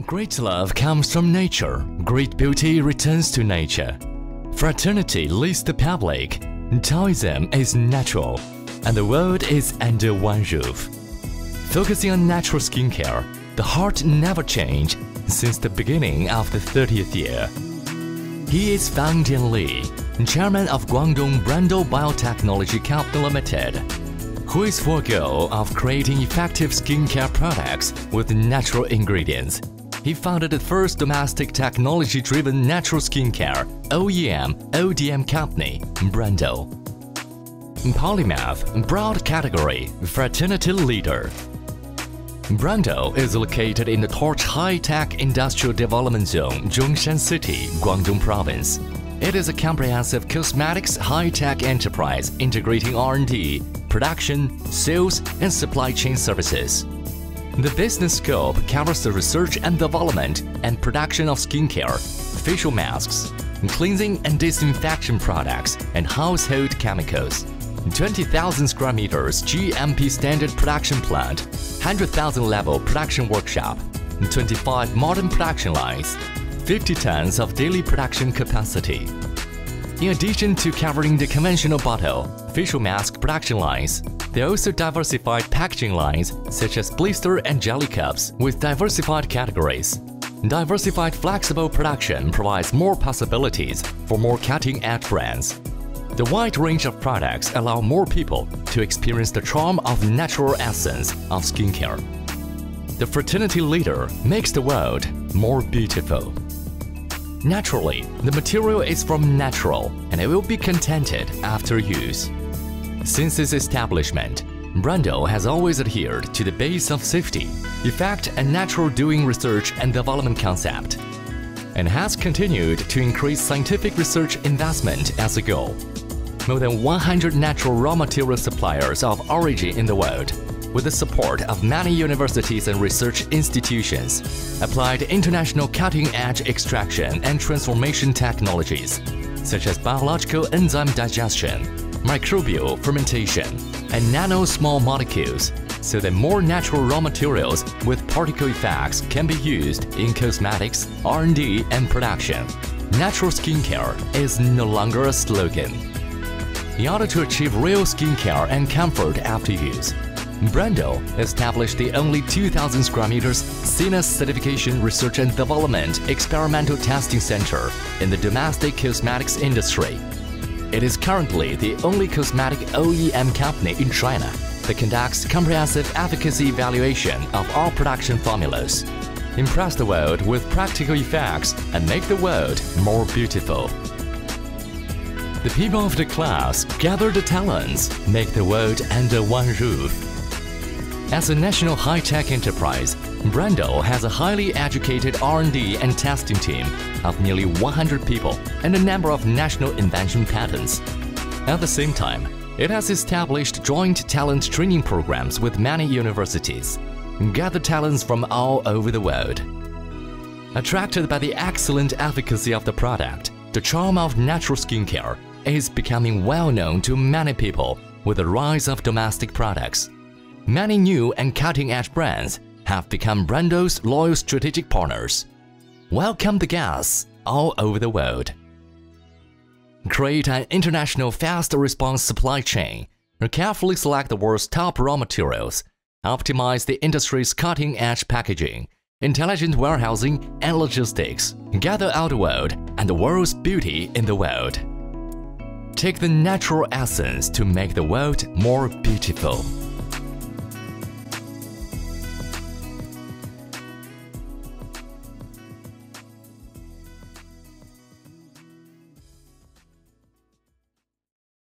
Great love comes from nature. Great beauty returns to nature. Fraternity leads the public. Taoism is natural, and the world is under one roof. Focusing on natural skincare, the heart never changed since the beginning of the 30th year. He is Fang Jianli, chairman of Guangdong Brando Biotechnology Company Limited, who is for a goal of creating effective skincare products with natural ingredients. He founded the first domestic technology-driven natural skincare OEM/ODM company, Brando. Polymath, broad category, fraternity leader. Brando is located in the Torch High-Tech Industrial Development Zone, Zhongshan City, Guangdong Province. It is a comprehensive cosmetics high-tech enterprise integrating R&D, production, sales, and supply chain services. The business scope covers the research and development and production of skincare, facial masks, cleansing and disinfection products, and household chemicals. 20,000 square meters GMP standard production plant, 100,000 level production workshop, 25 modern production lines, 50 tons of daily production capacity. In addition to covering the conventional bottle, facial mask production lines, they also diversified packaging lines such as blister and jelly cups with diversified categories. Diversified flexible production provides more possibilities for more cutting-edge brands. The wide range of products allow more people to experience the charm of natural essence of skincare. The fraternity leader makes the world more beautiful. Naturally, the material is from natural and it will be contented after use. Since its establishment, Brando has always adhered to the base of safety, effect, and natural doing research and development concept, and has continued to increase scientific research investment as a goal. More than 100 natural raw material suppliers of origin in the world, with the support of many universities and research institutions, applied international cutting-edge extraction and transformation technologies, such as biological enzyme digestion, microbial fermentation, and nano-small molecules, so that more natural raw materials with particle effects can be used in cosmetics, R&D, and production. Natural skincare is no longer a slogan. In order to achieve real skincare and comfort after use, Brando established the only 2,000 square meters CNAS Certification Research and Development Experimental Testing Center in the domestic cosmetics industry. It is currently the only cosmetic OEM company in China that conducts comprehensive efficacy evaluation of all production formulas, impress the world with practical effects, and make the world more beautiful. The people of the class gather the talents, make the world under one roof. As a national high-tech enterprise, Brando has a highly educated R&D and testing team of nearly 100 people and a number of national invention patents. At the same time, it has established joint talent training programs with many universities, gather talents from all over the world. Attracted by the excellent efficacy of the product, the charm of natural skincare is becoming well known to many people with the rise of domestic products. Many new and cutting-edge brands have become Brando's loyal strategic partners. Welcome the guests all over the world. Create an international fast response supply chain, carefully select the world's top raw materials, optimize the industry's cutting-edge packaging, intelligent warehousing and logistics, gather out the world and the world's beauty in the world. Take the natural essence to make the world more beautiful.